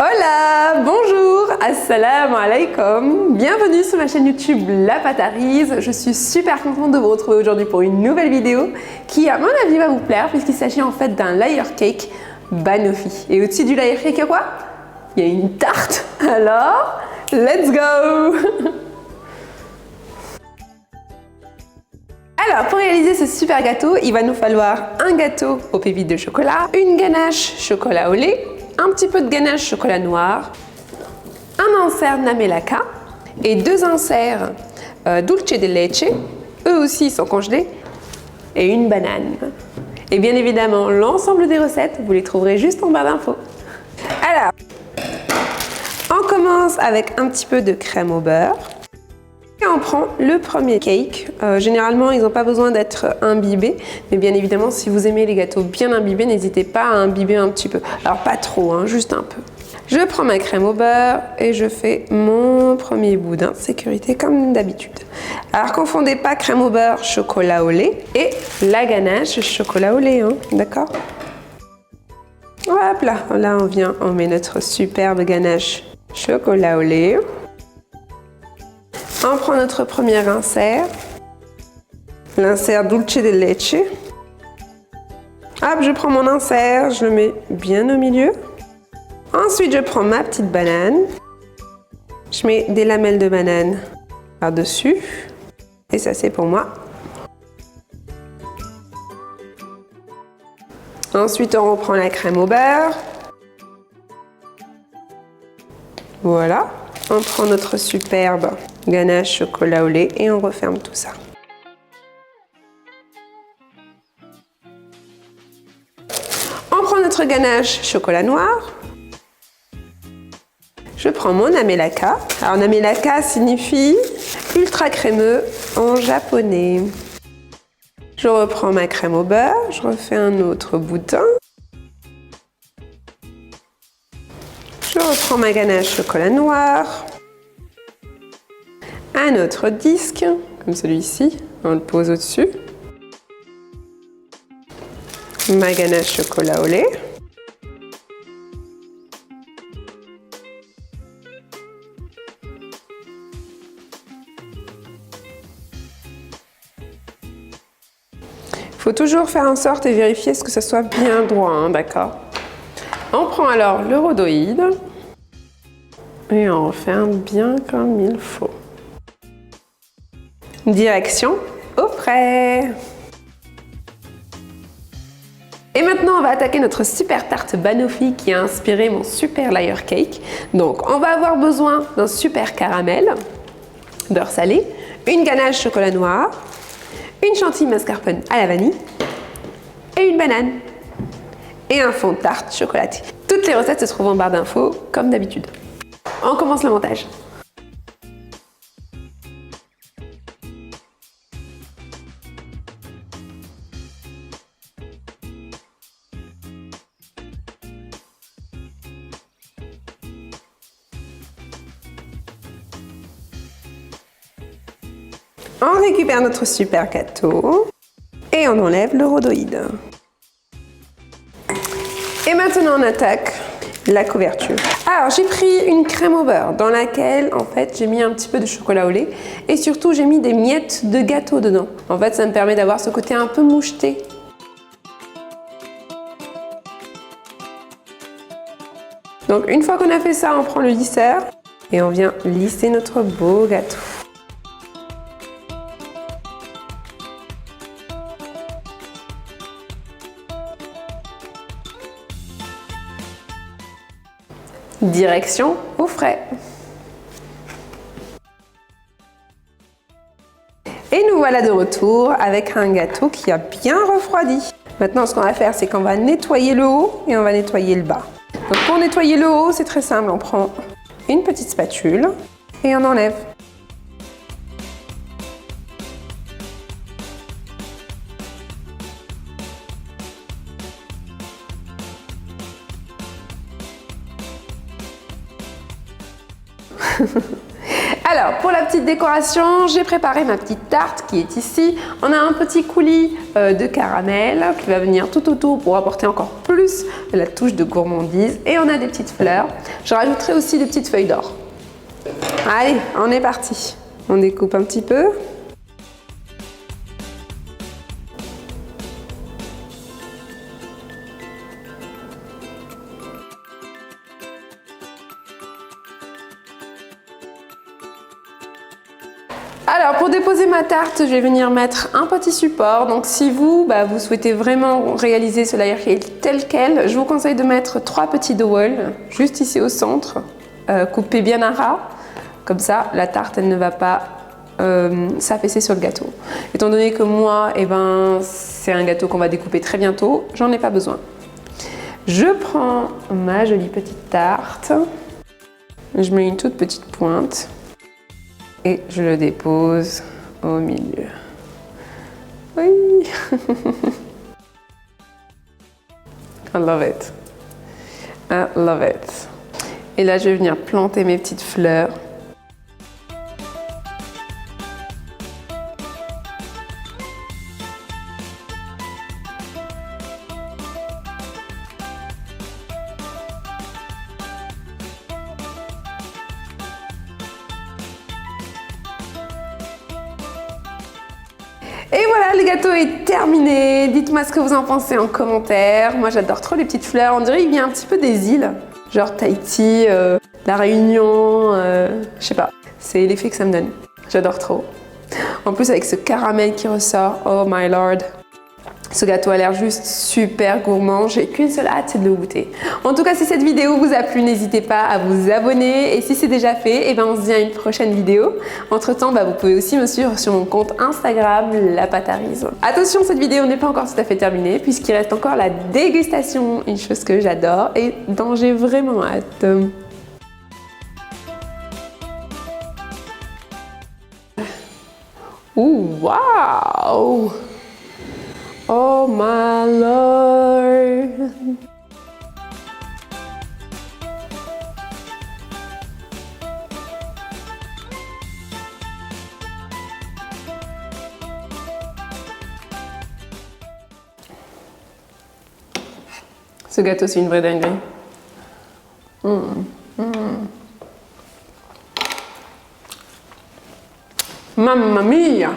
Hola, bonjour, assalamu alaikum. Bienvenue sur ma chaîne YouTube La Patarise. Je suis super contente de vous retrouver aujourd'hui pour une nouvelle vidéo qui, à mon avis, va vous plaire puisqu'il s'agit en fait d'un layer cake banoffee. Et au-dessus du layer cake, il y a quoi? Il y a une tarte. Alors, let's go! Alors, pour réaliser ce super gâteau, il va nous falloir un gâteau aux pépites de chocolat, une ganache chocolat au lait, un petit peu de ganache chocolat noir, un insert Namelaka et deux inserts dulce de leche, eux aussi sont congelés, et une banane. Et bien évidemment, l'ensemble des recettes, vous les trouverez juste en barre d'infos. Alors, on commence avec un petit peu de crème au beurre. Et on prend le premier cake. Généralement, ils n'ont pas besoin d'être imbibés, mais bien évidemment, si vous aimez les gâteaux bien imbibés, n'hésitez pas à imbiber un petit peu. Alors pas trop, hein, juste un peu. Je prends ma crème au beurre et je fais mon premier boudin de sécurité comme d'habitude. Alors confondez pas crème au beurre, chocolat au lait et la ganache chocolat au lait, hein, d'accord? Hop là, là on met notre superbe ganache chocolat au lait. On prend notre premier insert, l'insert dulce de leche. Hop, je prends mon insert, je le mets bien au milieu. Ensuite, je prends ma petite banane. Je mets des lamelles de banane par-dessus. Et ça, c'est pour moi. Ensuite, on reprend la crème au beurre. Voilà. On prend notre superbe ganache chocolat au lait et on referme tout ça. On prend notre ganache chocolat noir. Je prends mon Namelaka. Alors Namelaka signifie ultra crémeux en japonais. Je reprends ma crème au beurre, je refais un autre boudin. Je reprends ma ganache chocolat noir. Un autre disque, comme celui-ci, on le pose au-dessus. Ma ganache chocolat au lait. Il faut toujours faire en sorte et vérifier ce que ça soit bien droit, hein, d'accord? On prend alors le rhodoïde et on referme bien comme il faut. Direction au frais. Et maintenant, on va attaquer notre super tarte banoffee qui a inspiré mon super layer cake. Donc, on va avoir besoin d'un super caramel, beurre salé, une ganache chocolat noir, une chantilly mascarpone à la vanille et une banane. Et un fond de tarte chocolaté. Toutes les recettes se trouvent en barre d'infos, comme d'habitude. On commence le montage. On récupère notre super gâteau et on enlève le rhodoïde. Et maintenant on attaque la couverture. Alors j'ai pris une crème au beurre dans laquelle en fait j'ai mis un petit peu de chocolat au lait et surtout j'ai mis des miettes de gâteau dedans. En fait ça me permet d'avoir ce côté un peu moucheté. Donc une fois qu'on a fait ça, on prend le lisseur et on vient lisser notre beau gâteau. Direction au frais. Et nous voilà de retour avec un gâteau qui a bien refroidi. Maintenant, ce qu'on va faire, c'est qu'on va nettoyer le haut et on va nettoyer le bas. Donc pour nettoyer le haut, c'est très simple. On prend une petite spatule et on enlève. Alors, pour la petite décoration, j'ai préparé ma petite tarte qui est ici. On a un petit coulis de caramel qui va venir tout autour pour apporter encore plus de la touche de gourmandise. Et on a des petites fleurs. Je rajouterai aussi des petites feuilles d'or. Allez, on est parti. On découpe un petit peu. Alors pour déposer ma tarte, je vais venir mettre un petit support. Donc si vous souhaitez vraiment réaliser ce layer cake tel quel, je vous conseille de mettre 3 petits dowels juste ici au centre, coupés bien à ras. Comme ça, la tarte elle ne va pas s'affaisser sur le gâteau. Étant donné que moi, c'est un gâteau qu'on va découper très bientôt, j'en ai pas besoin. Je prends ma jolie petite tarte, je mets une toute petite pointe. Et je le dépose au milieu. Oui. I love it. I love it. Et là, je vais venir planter mes petites fleurs. Et voilà, le gâteau est terminé. Dites-moi ce que vous en pensez en commentaire. Moi, j'adore trop les petites fleurs. On dirait qu'il vient un petit peu des îles. Genre Tahiti, La Réunion, je sais pas. C'est l'effet que ça me donne. J'adore trop. En plus, avec ce caramel qui ressort, oh my lord. Ce gâteau a l'air juste super gourmand, j'ai qu'une seule hâte, c'est de le goûter. En tout cas, si cette vidéo vous a plu, n'hésitez pas à vous abonner. Et si c'est déjà fait, on se dit à une prochaine vidéo. Entre temps, vous pouvez aussi me suivre sur mon compte Instagram, La Patarise. Attention, cette vidéo n'est pas encore tout à fait terminée, puisqu'il reste encore la dégustation, une chose que j'adore et dont j'ai vraiment hâte. Ouh, waouh! Oh my lord! Ce gâteau, c'est une vraie dinguerie. Mamma mia!